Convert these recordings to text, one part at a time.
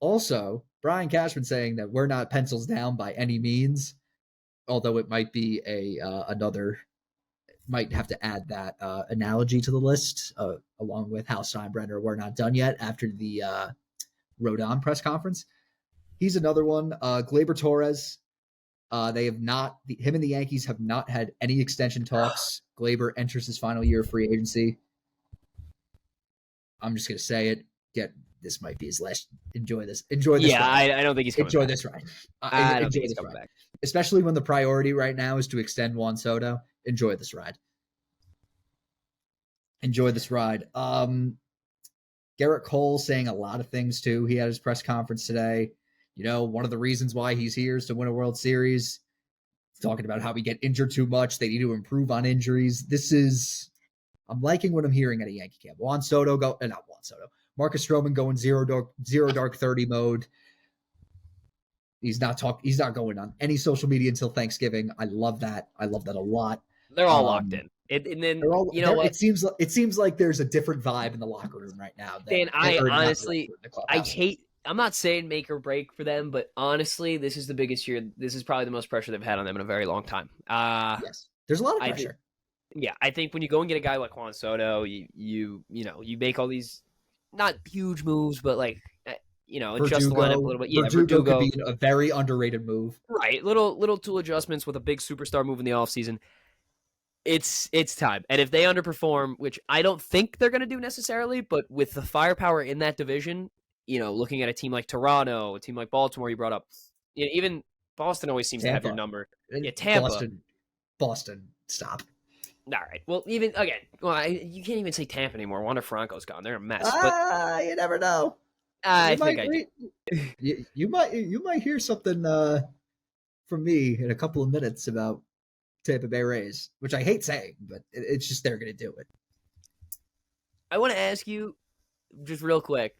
Also, Brian Cashman saying that we're not pencils down by any means, although it might be another might have to add that analogy to the list, along with Hal Steinbrenner. We're not done yet after the Rodon press conference. He's another one. Gleyber Torres. They have not. Him and the Yankees have not had any extension talks. Gleyber enters his final year of free agency. I'm just gonna say it. This might be his last. Enjoy this. Enjoy this. Yeah, ride. I don't think he's coming enjoy back. this ride. I don't enjoy think he's this coming ride. back. Especially when the priority right now is to extend Juan Soto. Enjoy this ride. Enjoy this ride. Garrett Cole saying a lot of things too. He had his press conference today. You know, one of the reasons why he's here is to win a World Series. He's talking about how we get injured too much. They need to improve on injuries. I'm liking what I'm hearing at a Yankee camp. Not Juan Soto. Marcus Stroman going zero dark 30 mode. He's not going on any social media until Thanksgiving. I love that. I love that a lot. They're all locked in. And then you know what? It seems like there's a different vibe in the locker room right now. Dan, I'm not saying make or break for them, but honestly, this is the biggest year. This is probably the most pressure they've had on them in a very long time. Yes, there's a lot of pressure. I think when you go and get a guy like Juan Soto, you make all these not huge moves, but like adjust the lineup a little bit. Yeah, Verdugo could be a very underrated move. Right, little tool adjustments with a big superstar move in the offseason. It's time. And if they underperform, which I don't think they're going to do necessarily, but with the firepower in that division, looking at a team like Toronto, a team like Baltimore you brought up, even Boston always seems to have your number. Yeah, Tampa. Boston, stop. All right. Well, you can't even say Tampa anymore. Wander Franco's gone. They're a mess. You never know. You might hear something from me in a couple of minutes about Tampa Bay Rays, which I hate saying, but it's just they're going to do it. I want to ask you, just real quick,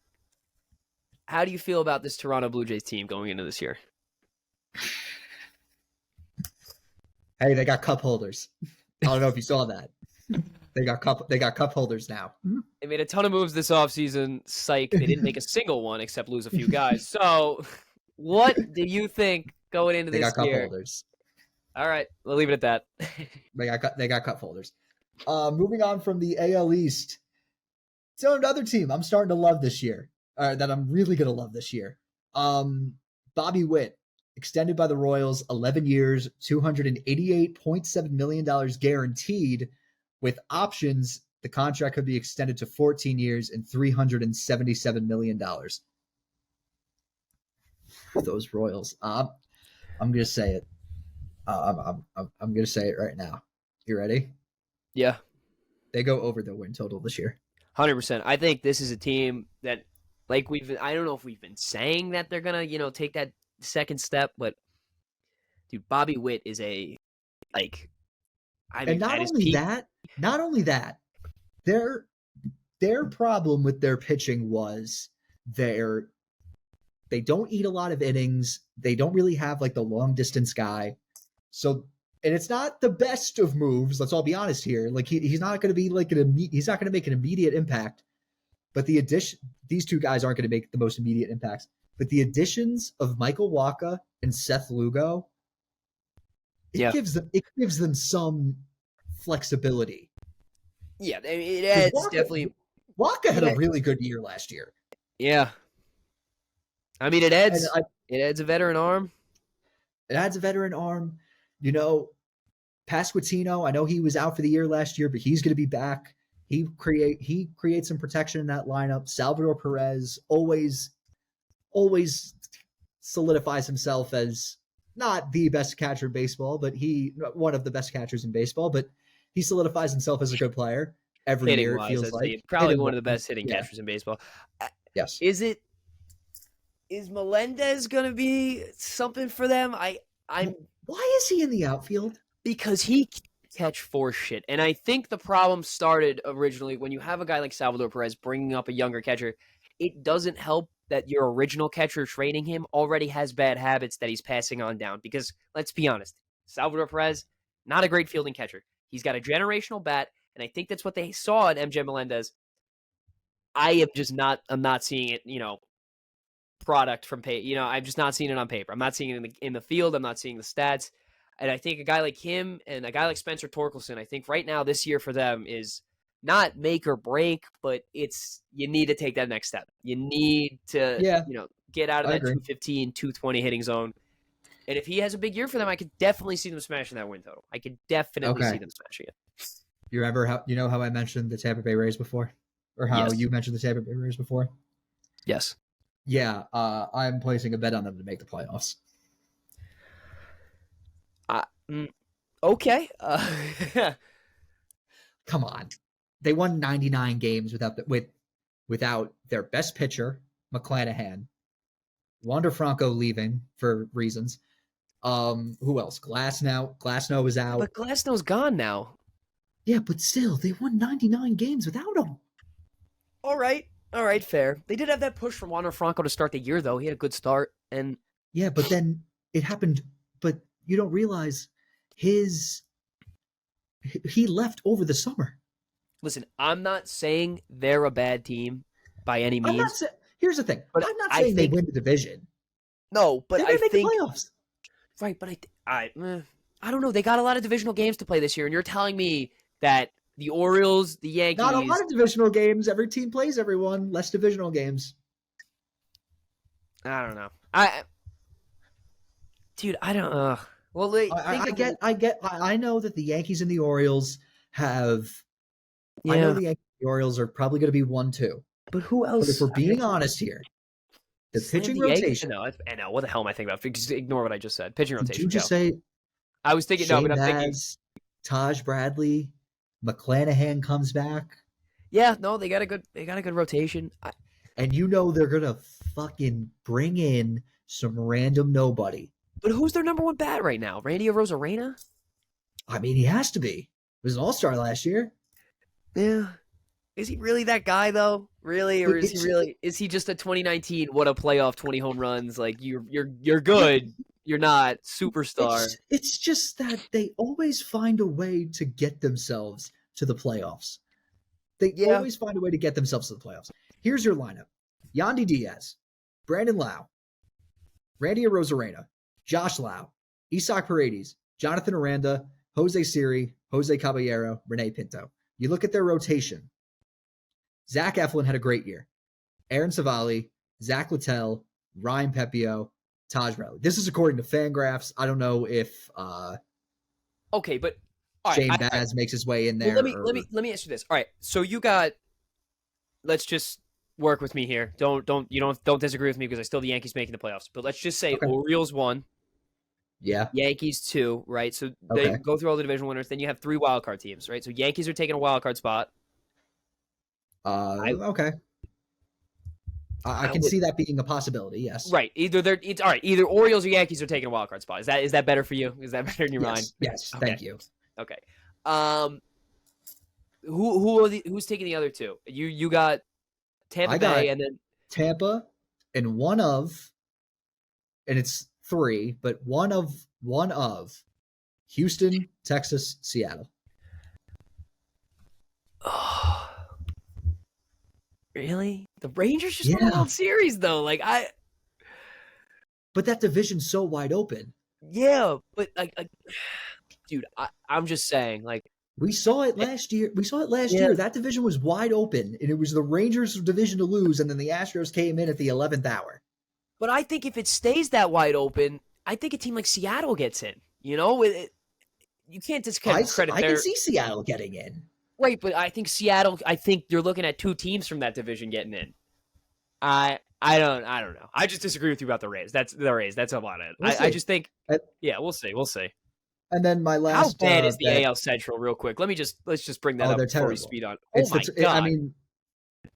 how do you feel about this Toronto Blue Jays team going into this year? Hey, they got cup holders. I don't know if you saw that. They got cup holders now. They made a ton of moves this offseason. Psych, they didn't make a single one except lose a few guys. So, what do you think going into this year? They got cup holders. All right, we'll leave it at that. They got cup holders. Moving on from the AL East. So another team I'm starting to love this year, that I'm really going to love this year. Bobby Witt, extended by the Royals, 11 years, $288.7 million guaranteed. With options, the contract could be extended to 14 years and $377 million. Those Royals. I'm going to say it. I'm going to say it right now. You ready? Yeah. They go over the win total this year. 100%. I think this is a team that, I don't know if we've been saying that they're going to, take that second step, but dude, Bobby Witt is not only that, their problem with their pitching was they don't eat a lot of innings. They don't really have the long distance guy. So, and it's not the best of moves. Let's all be honest here. He's not going to be he's not going to make an immediate impact. But these two guys aren't going to make the most immediate impacts. But the additions of Michael Wacha and Seth Lugo, it gives them some flexibility. Yeah, it adds definitely. Wacha had a really good year last year. Yeah, I mean it adds a veteran arm. It adds a veteran arm. Pasquantino, I know he was out for the year last year, but he's going to be back. He creates some protection in that lineup. Salvador Perez always solidifies himself as not the best catcher in baseball, but one of the best catchers in baseball. But he solidifies himself as a good player every hitting year. Wise, it feels like probably one of the best hitting catchers in baseball. Yes. Is Melendez going to be something for them? Why is he in the outfield? Because he catch force shit. And I think the problem started originally when you have a guy like Salvador Perez bringing up a younger catcher. It doesn't help that your original catcher training him already has bad habits that he's passing on down. Because let's be honest, Salvador Perez, not a great fielding catcher. He's got a generational bat, and I think that's what they saw in MJ Melendez. I'm not seeing it, product from paper. You know, I'm just not seeing it on paper. I'm not seeing it in the field. I'm not seeing the stats. And I think a guy like him and a guy like Spencer Torkelson, I think right now this year for them is not make or break, but it's you need to take that next step. You need to, Yeah, get out of I that agree. 215, 220 hitting zone. And if he has a big year for them, I could definitely see them smashing that win total. I could definitely see Okay. them smashing it. You remember how I mentioned the Tampa Bay Rays before, or how Yes. you mentioned the Tampa Bay Rays before? Yes. Yeah, I'm placing a bet on them to make the playoffs. Okay. Come on, they won 99 games without their best pitcher McClanahan, Wander Franco leaving for reasons. Who else? Glasnow is out. But Glasnow's gone now. Yeah, but still, they won 99 games without him. All right, fair. They did have that push from Wander Franco to start the year, though. He had a good start, and Yeah, but then it happened. But you don't realize he left over the summer. listen, I'm not saying they're a bad team by any I'm not means. saying. Here's the thing. But I'm not I saying they think- win the division. No, but They're I gonna make the think playoffs. right. But I don't know. They got a lot of divisional games to play this year, and you're telling me that the Orioles, the Yankees, Not a lot of divisional games. Every team plays everyone. Less divisional games. I don't know. Dude, I don't. Well, I know that the Yankees and the Orioles have. Yeah, I know the Yankees and the Orioles are probably going to be 1-2. but who else? But if we're being honest here, the San pitching Diego- rotation. No, I know. What the hell am I thinking about? Just ignore what I just said. Pitching Did rotation. you just go. say I was thinking. No, but I'm thinking. Taj Bradley, McClanahan comes back, Yeah, no, they got a good rotation. and you know they're gonna fucking bring in some random nobody. But who's their number one bat right now? Randy Arozarena? I mean, he has to be. He was an all-star last year. Yeah. Is he really that guy though? Really, or is he really? Is he just a 2019? What a playoff 20 home runs? Like you're good. You're not superstar. It's just that they always find a way to get themselves to the playoffs. They always find a way to get themselves to the playoffs. Here's your lineup: Yandy Diaz, Brandon Lau, Randy Arozarena, Josh Lau, Isaac Paredes, Jonathan Aranda, Jose Siri, Jose Caballero, Renee Pinto. You look at their rotation. Zach Eflin had a great year. Aaron Savali, Zach Littell, Ryan Pepio, Taj Bradley. This is according to Fangraphs. I don't know if Okay, but all right, Shane Baz makes his way in there. Well, let me ask you this. All right, so you got. Let's just work with me here. Don't disagree with me because I still have the Yankees making the playoffs. But let's just say Orioles 1, Yeah. Yankees 2, right? So they go through all the division winners. Then you have 3 wild card teams, right? So Yankees are taking a wild card spot. Okay. I can see that being a possibility. Yes. Right. Either Orioles or Yankees are taking a wild card spot. Is that better for you? Is that better in your mind? Yes. Okay. Thank you. Okay. Who's taking the other two? You got Tampa Bay and then Tampa and and it's 3, but one of Houston, Texas, Seattle. Oh, really? The Rangers just won the World Series though. But that division's so wide open. Yeah, but dude, I'm just saying, we saw it last year. Year. That division was wide open, and it was the Rangers' division to lose, and then the Astros came in at the 11th hour. But I think if it stays that wide open, I think a team like Seattle gets in. You can't discredit I can see Seattle getting in. Right, but I think Seattle. I think you're looking at 2 teams from that division getting in. I don't know. I just disagree with you about the Rays. That's the Rays. That's about it. I just think. We'll see. And then my last. How bad is the AL Central? Real quick, let's just bring that up before we speed on. Oh my god! I mean,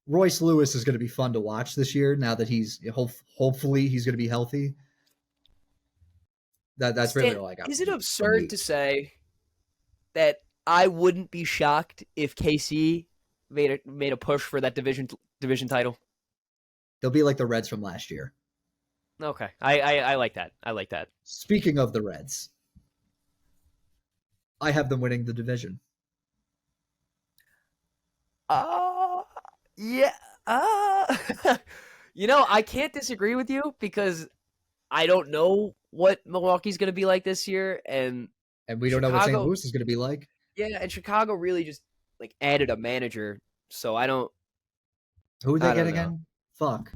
Royce Lewis is going to be fun to watch this year. Now that he's hopefully he's going to be healthy. That's really all I got. Is it absurd to say that I wouldn't be shocked if KC made a push for that division title? They'll be like the Reds from last year. Okay, I like that. Speaking of the Reds, I have them winning the division. Yeah. I can't disagree with you because I don't know what Milwaukee's going to be like this year, and And we don't know what St. Chicago, Louis is going to be like. yeah, and Chicago really just like added a manager, so I don't Who did they get know. again? Fuck.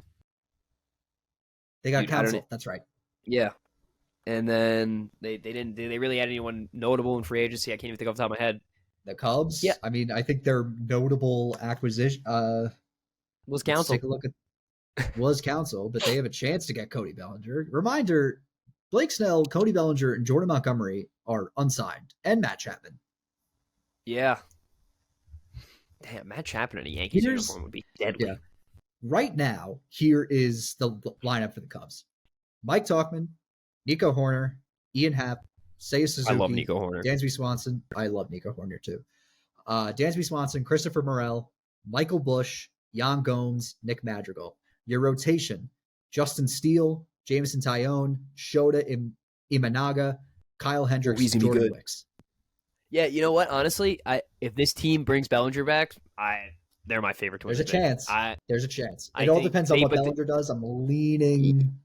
They got Dude, I don't Council. That's right. yeah. And then they didn't did they really add anyone notable in free agency? I can't even think off the top of my head. The Cubs. Yeah, I mean, I think their notable acquisition. was Let's take Council. a look at was Council, but they have a chance to get Cody Bellinger. Reminder: Blake Snell, Cody Bellinger, and Jordan Montgomery are unsigned, and Matt Chapman. Yeah. Damn, Matt Chapman in a Yankees uniform would be deadly. Yeah. Right now, here is the lineup for the Cubs: Mike Talkman, Nico Horner, Ian Happ, Seiya Suzuki. I love Nico Horner. Dansby Swanson. I love Nico Horner too. Dansby Swanson, Christopher Morel, Michael Busch, Jan Gomes, Nick Madrigal. Your rotation: Justin Steele, Jameson Tyone, Shota Imanaga, Kyle Hendricks, Jordan Wicks. Yeah, you know what? Honestly, if this team brings Bellinger back, they're my favorite to win. There's a chance. There's a chance. It all depends on what Bellinger does. I'm leaning.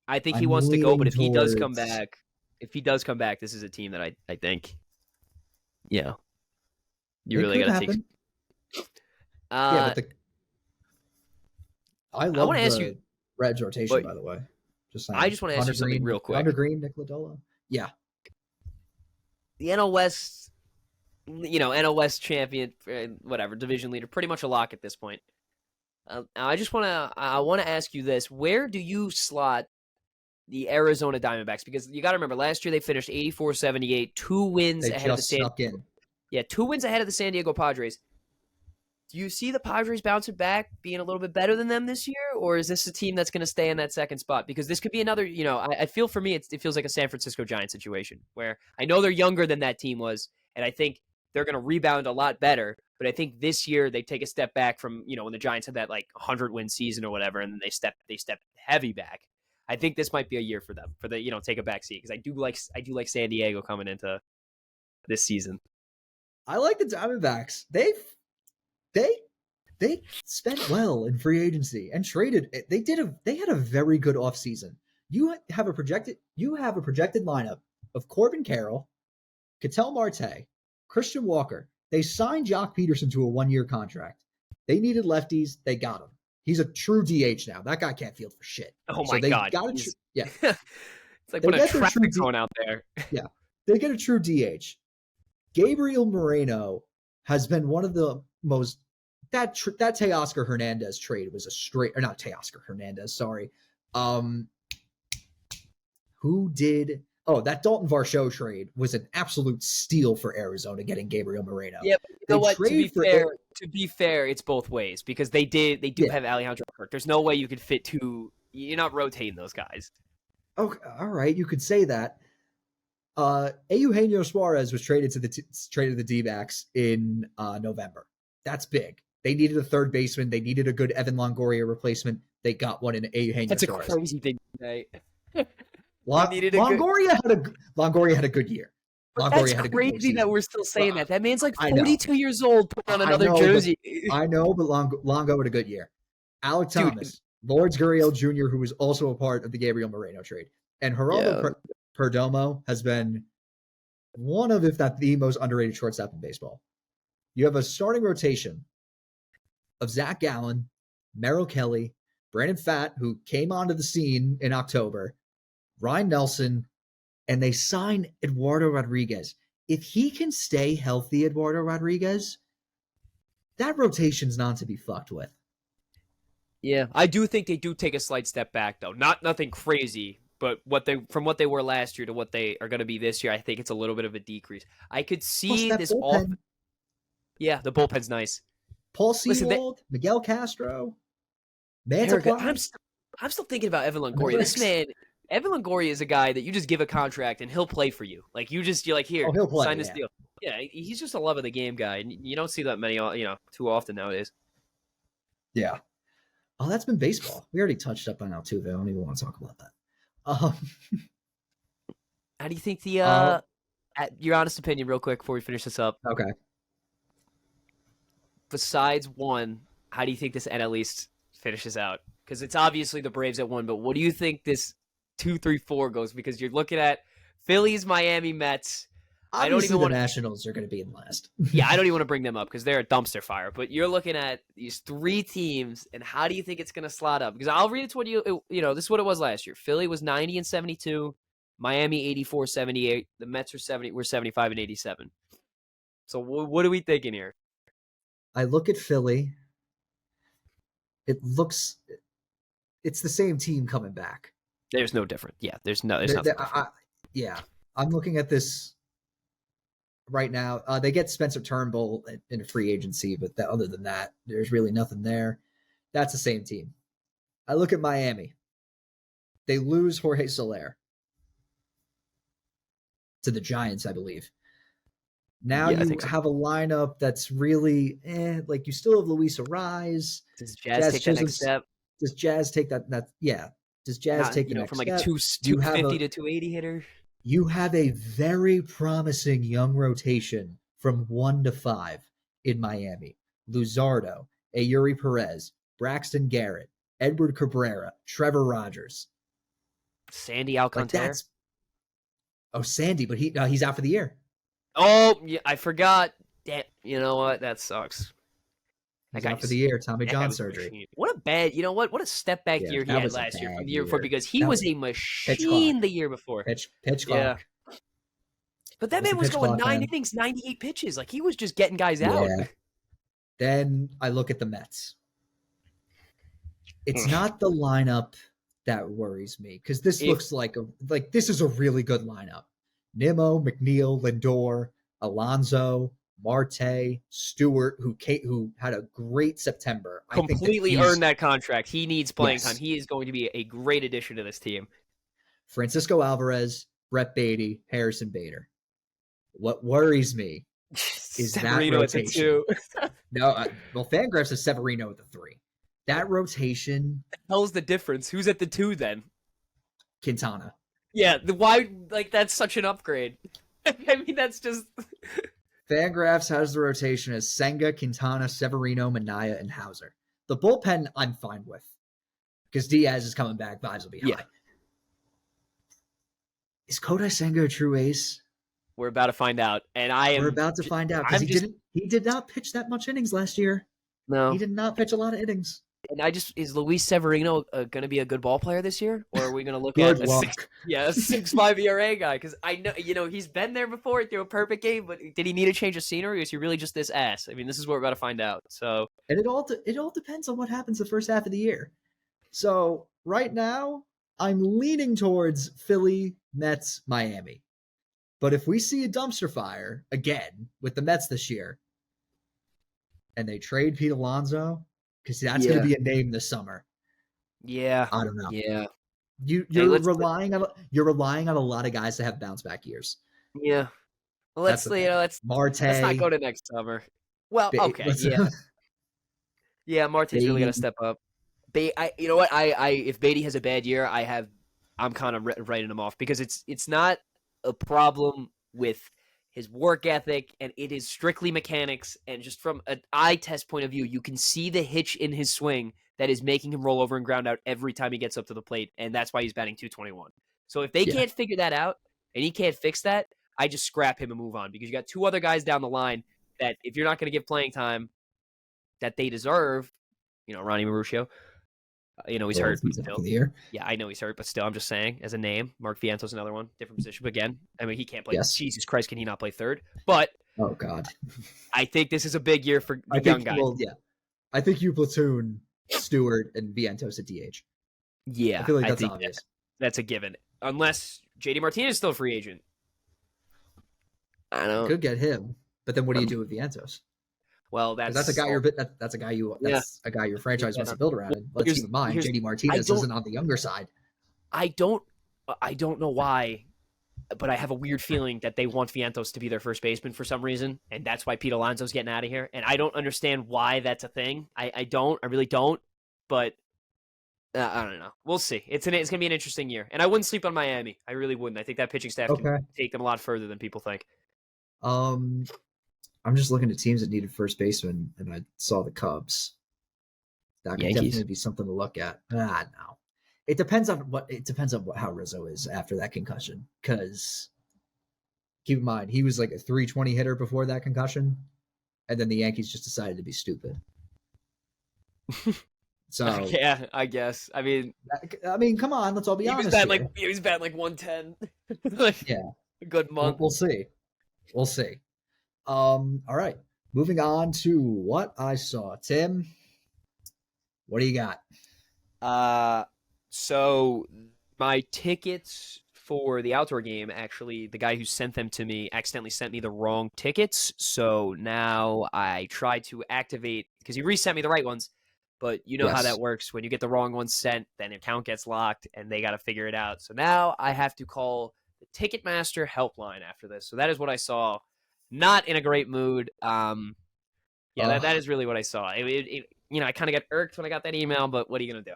I think he wants to go, but if he does come back, this is a team that I think, you really got to take. Yeah, but I love the Reds rotation, by the way. I just want to ask you something real quick. Hunter Green, Nick Lodolo. Yeah. The NL West, NL West champion, whatever, division leader, pretty much a lock at this point. I want to ask you this: where do you slot the Arizona Diamondbacks? Because you got to remember, last year they finished 84-78, 2 wins ahead of the 2 wins ahead of the San Diego Padres. Do you see the Padres bouncing back, being a little bit better than them this year, or is this a team that's going to stay in that second spot? Because this could be another, I feel for me, it feels like a San Francisco Giants situation where I know they're younger than that team was, and I think they're going to rebound a lot better. But I think this year they take a step back from, when the Giants had that 100-win season or whatever, and then they step heavy back. I think this might be a year for them for the, take a back seat, because I do like San Diego coming into this season. I like the Diamondbacks. They spent well in free agency and traded. They had a very good offseason. You have a projected lineup of Corbin Carroll, Ketel Marte, Christian Walker. They signed Jock Peterson to a 1-year contract. They needed lefties. They got him. He's a true DH now. That guy can't field for shit. Oh my God. Yeah. It's like putting a traffic cone out there. Yeah. They get a true DH. Gabriel Moreno has been one of the most that Teoscar Hernandez trade was a straight, or not Teoscar Hernandez, sorry. That Dalton Varsho trade was an absolute steal for Arizona, getting Gabriel Moreno. Yeah, but you know what? To be fair, it's both ways, because they do have Alejandro Kirk. There's no way you could fit two. You're not rotating those guys. Okay, all right, you could say that. Eugenio Suarez was traded to the D-backs in November. That's big. They needed a third baseman. They needed a good Evan Longoria replacement. They got one in Eugenio Suarez. That's a crazy thing to say. Longoria had a good year. That's crazy that we're still saying that. That man's 42 years old, putting on another jersey. I know, but Longo had a good year. Alec Thomas, Lourdes Gurriel Jr., who was also a part of the Gabriel Moreno trade, and Geraldo Perdomo has been one of, if not the most underrated shortstop in baseball. You have a starting rotation of Zach Gallen, Merrill Kelly, Brandon Pfaadt, who came onto the scene in October, Ryan Nelson, and they sign Eduardo Rodriguez. If he can stay healthy, Eduardo Rodriguez, that rotation's not to be fucked with. Yeah, I do think they do take a slight step back, though. Nothing crazy, but from what they were last year to what they are going to be this year, I think it's a little bit of a decreece. I could see this bullpen. Yeah, the bullpen's nice. Paul Sewald, Miguel Castro, I'm still thinking about Evan Longoria. This man, Evan Longoria, is a guy that you just give a contract and he'll play for you. You're like, here, sign this deal. Yeah, he's just a love of the game guy, and you don't see that many, too often nowadays. Yeah. Oh, that's been baseball. We already touched up on Altuve. I don't even want to talk about that. How do you think your honest opinion, real quick, before we finish this up? Okay. Besides one, how do you think this NL East finishes out? because it's obviously the Braves that won. But what do you think this 2-3-4 goes? Because you're looking at Phillies, Miami, Mets. I don't Obviously, even the want to. Nationals are going to be in last. Yeah, I don't even want to bring them up because they're a dumpster fire. But you're looking at these three teams, and how do you think it's going to slot up? Because I'll read it to what this is what it was last year. Philly was 90 and 72, Miami 84-78, the Mets were 75 and 87. So what are we thinking here? I look at Philly. It's the same team coming back. There's no different. Yeah, there's nothing different. I'm looking at this right now. They get Spencer Turnbull in a free agency, but other than that, there's really nothing there. That's the same team. I look at Miami. They lose Jorge Soler to the Giants, I believe. Now you have a lineup that's really like you still have Luis Arraez. Does Jazz take that next step? Does Jazz take that? Does Jazz take the next from like step? a 250 to 280 hitter? You have a very promising young rotation from 1 to 5 in Miami. Luzardo, Eury Perez, Braxton Garrett, Edward Cabrera, Trevor Rogers. Sandy Alcantara? Sandy, but he's out for the year. Oh, yeah, I forgot. Damn, you know what? That sucks. He's out for the year. Tommy John surgery. What a bad, what a step back year he had last year from the year before, because he was a machine the year before. Pitch clock. Yeah. But that man was going 9 innings, 98 pitches. Like, he was just getting guys out. Then I look at the Mets. It's not the lineup that worries me, because this looks like this is a really good lineup. Nimmo, McNeil, Lindor, Alonso, Marte, Stewart, who had a great September. Completely earned that contract. He needs playing time. He is going to be a great addition to this team. Francisco Alvarez, Brett Beatty, Harrison Bader. What worries me is Severino that rotation. At the 2. No, Fangraphs says Severino at the 3. That rotation. The hell's the difference? Who's at the 2 then? Quintana. Yeah, why? Like, that's such an upgrade. I mean, that's just. Fangraphs has the rotation as Senga, Quintana, Severino, Minaya, and Hauser. The bullpen, I'm fine with, because Diaz is coming back. Vibes will be high. Is Kodai Senga a true ace? We're about to find out, and we're about to find out, because he did not pitch that much innings last year. No, he did not pitch a lot of innings. And is Luis Severino going to be a good ball player this year, or are we going to look at a 6.5 ERA guy? Because I know, he's been there before through a perfect game, but did he need a change of scenery, or is he really just this ass? I mean, this is what we're about to find out. So, and it all depends on what happens the first half of the year. So right now, I'm leaning towards Philly, Mets, Miami. But if we see a dumpster fire again with the Mets this year, and they trade Pete Alonso, because that's going to be a name this summer. Yeah, I don't know. Yeah, you're relying on a lot of guys to have bounce back years. Yeah, well, let's Marte. Let's not go to next summer. Well, okay, yeah, Marte's really going to step up. You know what? If Beatty has a bad year, I'm kind of writing him off, because it's not a problem with his work ethic, and it is strictly mechanics. And just from an eye test point of view, you can see the hitch in his swing that is making him roll over and ground out every time he gets up to the plate, and that's why he's batting .221. So if they can't figure that out, and he can't fix that, I just scrap him and move on, because you got 2 other guys down the line that, if you're not going to give playing time that they deserve, Ronnie Mauricio, he's hurt. Yeah, I know he's hurt, but still, I'm just saying, as a name, Mark Viento's another one, different position. But again, I mean, he can't play. Yes. Jesus Christ, can he not play third? But oh god, I think this is a big year for the young guys. Well, yeah, I think you platoon Stewart and Vientos at DH. Yeah, I feel like that's obvious. That's a given, unless JD Martinez is still a free agent. I don't know. Could get him, but then what do you do with Vientos? Well, that's a guy a guy your franchise wants to build around. And let's keep in mind, JD Martinez isn't on the younger side. I don't know why, but I have a weird feeling that they want Vientos to be their first baseman for some reason, and that's why Pete Alonso's getting out of here. And I don't understand why that's a thing. I really don't. But I don't know. We'll see. It's gonna be an interesting year, and I wouldn't sleep on Miami. I really wouldn't. I think that pitching staff can take them a lot further than people think. I'm just looking at teams that needed first baseman, and I saw the Cubs. That could Yankees. definitely be something to look at. No. It depends on how Rizzo is after that concussion. Because keep in mind, he was like a 320 hitter before that concussion, and then the Yankees just decided to be stupid. So yeah, I guess. I mean, come on, let's all be honest. He was batting like 110. Like, yeah, a good month. We'll see. We'll see. All right, moving on to what I saw. Tim, what do you got? So my tickets for the outdoor game, actually, the guy who sent them to me accidentally sent me the wrong tickets. So now I try to activate, because he resent me the right ones. But you know how that works. When you get the wrong ones sent, then the account gets locked and they got to figure it out. So now I have to call the Ticketmaster helpline after this. So that is what I saw. Not in a great mood. That is really what I saw. I kind of got irked when I got that email, but what are you going to do?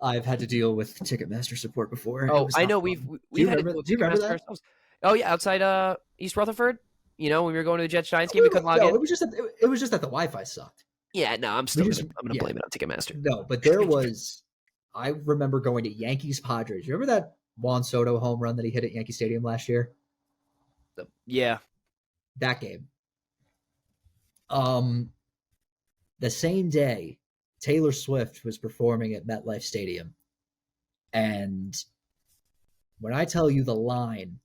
I've had to deal with Ticketmaster support before. Oh, I know we've had to deal with Ticketmaster ourselves. Oh yeah, outside East Rutherford. You know, when we were going to the Jets Giants game, we couldn't log in. It was just that the Wi-Fi sucked. Yeah, no, I'm gonna blame it on Ticketmaster. No, but there was. I remember going to Yankees Padres. You remember that Juan Soto home run that he hit at Yankee Stadium last year? Yeah, that game. The same day, Taylor Swift was performing at MetLife Stadium, and when I tell you the line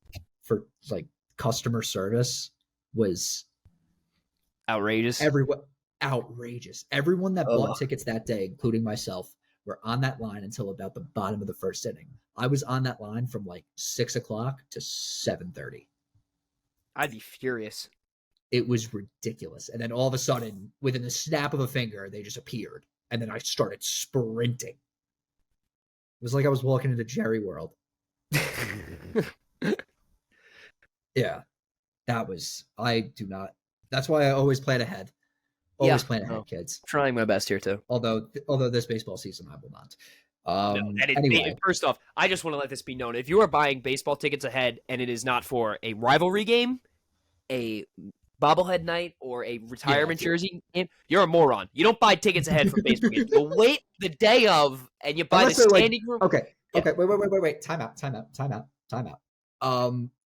for like customer service was outrageous. Outrageous. Everyone that bought tickets that day, including myself, were on that line until about the bottom of the first inning. I was on that line from like 6 o'clock to 7:30. I'd be furious. It was ridiculous. And then all of a sudden, within the snap of a finger, they just appeared. And then I started sprinting. It was like I was walking into Jerry World. Yeah. That's why I always plan ahead. Plan ahead, kids. Trying my best here too. Although this baseball season, I will not. Anyway, first off, I just want to let this be known. If you are buying baseball tickets ahead and it is not for a rivalry game, a bobblehead night, or a retirement jersey game, you're a moron. You don't buy tickets ahead for baseball games. You wait the day of and you buy the standing room. Okay. Wait. Time out.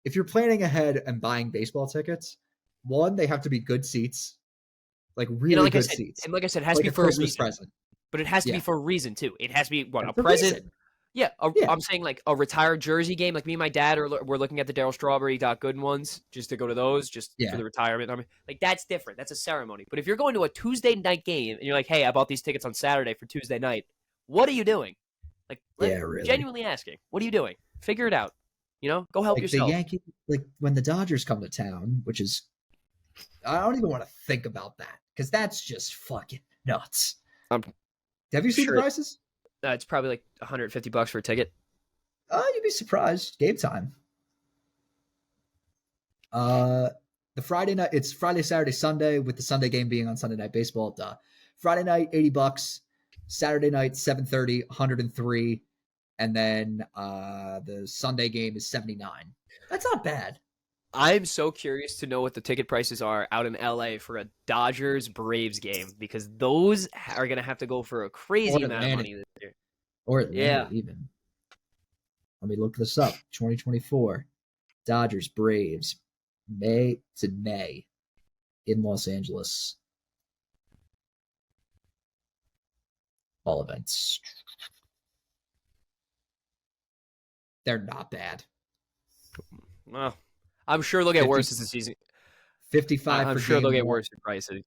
If you're planning ahead and buying baseball tickets, one, they have to be good seats. Like really good seats. And like I said, it has to be for a reason. Present. But it has to be for a reason too. It has to be a present. Reason. Yeah, I'm saying like a retired jersey game. Like me and my dad we're looking at the Darryl Strawberry Got Good ones just to go to those for the retirement. I mean, like that's different. That's a ceremony. But if you're going to a Tuesday night game and you're like, hey, I bought these tickets on Saturday for Tuesday night, what are you doing? Like, really. Genuinely asking, what are you doing? Figure it out. You know, go help yourself. The Yankees, like when the Dodgers come to town, which is, I don't even want to think about that because that's just fucking nuts. Have you seen the prices? It's probably like $150 for a ticket. You'd be surprised. Game time. The Friday night, it's Friday, Saturday, Sunday, with the Sunday game being on Sunday Night Baseball. Friday night, $80. Saturday night, 7:30, 103, and then the Sunday game is 79. That's not bad. I'm so curious to know what the ticket prices are out in LA for a Dodgers Braves game because those are going to have to go for a crazy amount of money this year. Or Atlanta, even. Let me look this up. 2024 Dodgers Braves, May to May in Los Angeles. All events. They're not bad. Well, I'm sure they'll get worse as the season. 55. I'm sure they'll get worse in pricing.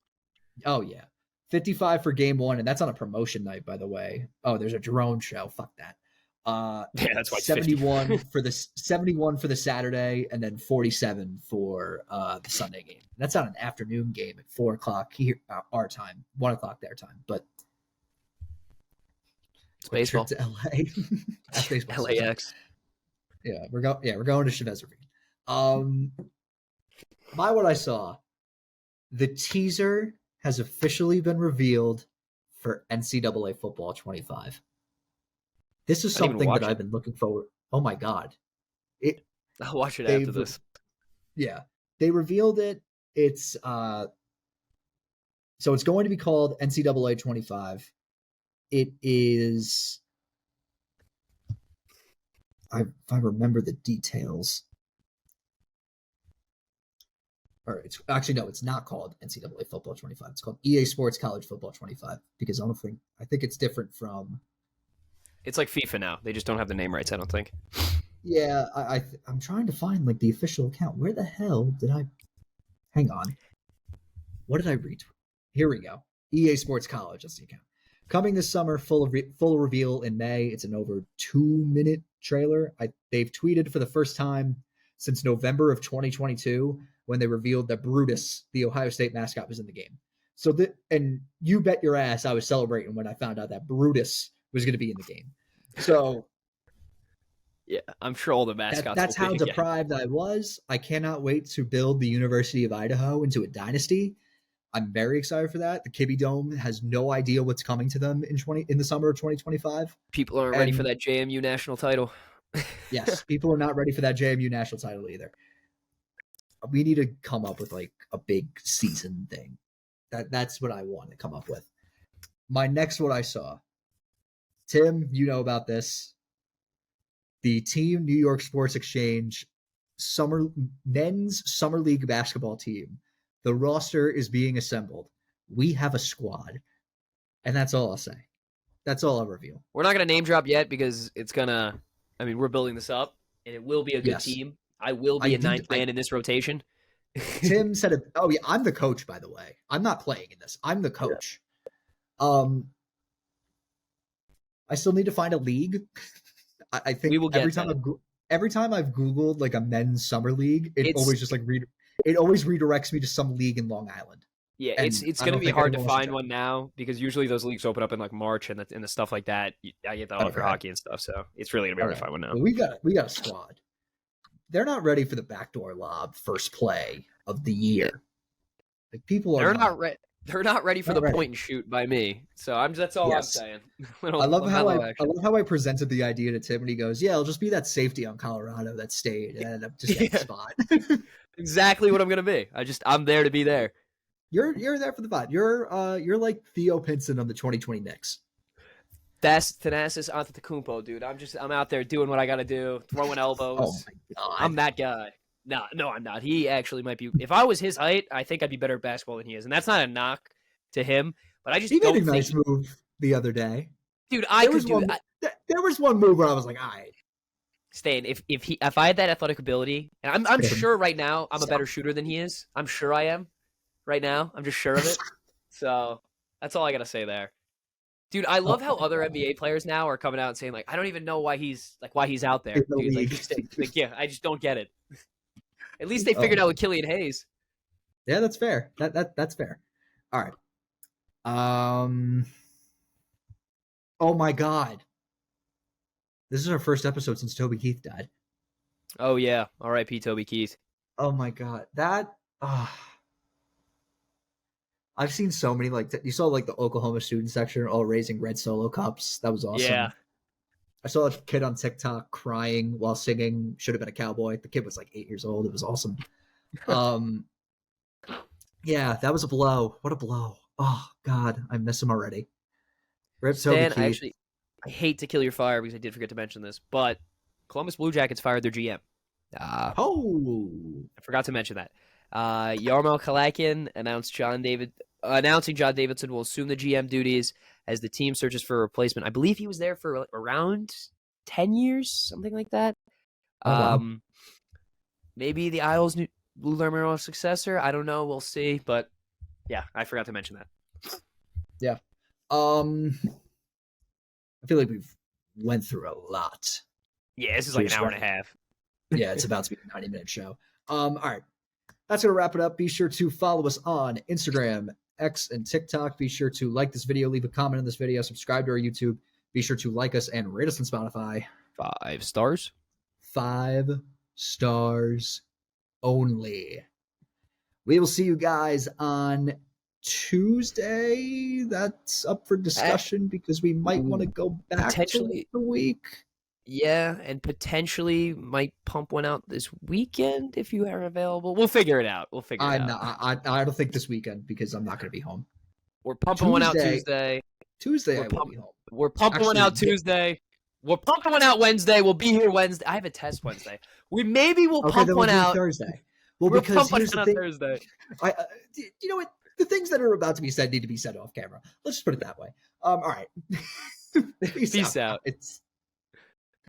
Oh yeah, 55 for game one, and that's on a promotion night, by the way. Oh, there's a drone show. Fuck that. Yeah, that's why. 71 for the 71 for the Saturday, and then 47 for the Sunday game. That's on an afternoon game at 4 o'clock here our time, 1 o'clock their time. But it's baseball to LA. That's baseball. LAX. Yeah, we're going to Chavez Ravine. By what I saw, the teaser has officially been revealed for NCAA Football 25. This is something that I've been looking forward. Oh my God. I'll watch it after this. Yeah. They revealed it. It's So it's going to be called NCAA 25. It is, if I remember the details. Or it's actually, no, it's not called NCAA Football 25. It's called EA Sports College Football 25 because I think it's different from. It's like FIFA now. They just don't have the name rights, I don't think. Yeah, I'm trying to find like the official account. Where the hell did I? Hang on. What did I read? Here we go. EA Sports College. That's the account. Coming this summer, full reveal in May. It's an over 2-minute trailer. They've tweeted for the first time since November of 2022 when they revealed that Brutus, the Ohio State mascot, was in the game. So and you bet your ass I was celebrating when I found out that Brutus was going to be in the game. So yeah, I'm sure all the mascots. That's how deprived I was. I cannot wait to build the University of Idaho into a dynasty. I'm very excited for that. The Kibbe Dome has no idea what's coming to them in the summer of 2025. People aren't ready for that JMU national title. Yes, people are not ready for that JMU national title either. We need to come up with like a big season thing. That's what I want to come up with. My next what I saw. Tim, you know about this. The Team New York Sports Exchange men's summer league basketball team. The roster is being assembled. We have a squad. And that's all I'll say. That's all I'll reveal. We're not going to name drop yet because we're building this up and it will be a good team. I will be a ninth man in this rotation. Tim said it. Oh yeah, I'm the coach, by the way. I'm not playing in this. I'm the coach. Yeah. I still need to find a league. I think we will get every time I've Googled like a men's summer league, it always redirects me to some league in Long Island. Yeah, it's going to be hard to find one now because usually those leagues open up in like March and the stuff like that. I get that for hockey and stuff, so it's really going to be hard to find one now. Well, we got a squad. They're not ready for the backdoor lob first play of the year. Like people are not ready. They're not ready for the point and shoot by me. So that's all I'm saying. I love how I presented the idea to Tim and he goes, "Yeah, it'll just be that safety on Colorado that stayed and I'm just at the spot." Exactly what I'm gonna be. I'm there to be there. You're there for the vibe. You're like Theo Pinson on the 2020 Knicks. That's Thanasis Antetokounmpo, dude. I'm out there doing what I gotta do, throwing elbows. Oh my God. I'm that guy. No, I'm not. He actually might be. If I was his height, I think I'd be better at basketball than he is, and that's not a knock to him. But I just he made a nice move the other day, dude. There was one move where I was like, "All right, Stan. If I had that athletic ability, and I'm sure right now I'm a better shooter than he is. I'm sure I am. Right now, I'm just sure of it. So that's all I gotta say there, dude. I love how other NBA players now are coming out and saying like, I don't even know why he's out there. I just don't get it. At least they figured out with Killian Hayes. Yeah, that's fair. That's fair. All right. Oh my God. This is our first episode since Toby Keith died. Oh yeah. R.I.P. Toby Keith. Oh my God. I've seen so many you saw like the Oklahoma student section all raising red Solo cups. That was awesome. Yeah. I saw a kid on TikTok crying while singing Should Have Been a Cowboy. The kid was like 8 years old. It was awesome. Yeah, that was a blow. What a blow. Oh, God. I miss him already. Rip Toby Keith. I hate to kill your fire because I did forget to mention this, but Columbus Blue Jackets fired their GM. I forgot to mention that. Jarmo Kalakin announcing John Davidson will assume the GM duties as the team searches for a replacement. I believe he was there for around 10 years, something like that. Wow. Maybe the Isles' new Lou Lamoriello's successor. I don't know. We'll see. But yeah, I forgot to mention that. Yeah. I feel like we've went through a lot. Yeah, this is like an hour and a half. Yeah, it's about to be a 90-minute show. All right. That's going to wrap it up. Be sure to follow us on Instagram, X, and TikTok. Be sure to like this video, leave a comment on this video, subscribe to our YouTube. Be sure to like us and rate us on Spotify. 5 stars. 5 stars only. We will see you guys on Tuesday. That's up for discussion because we might want to go back to the week. Yeah, and potentially might pump one out this weekend if you are available. We'll figure it out. I don't think this weekend because I'm not going to be home. We're pumping one out Tuesday. Tuesday. I will be home. We're pumping one out Tuesday. We're pumping one out Wednesday. We'll be here Wednesday. I have a test Wednesday. We'll pump one out Thursday. Well, we're because pumping here's the on thing. Thursday. You know what? The things that are about to be said need to be said off camera. Let's just put it that way. All right. Peace out. It's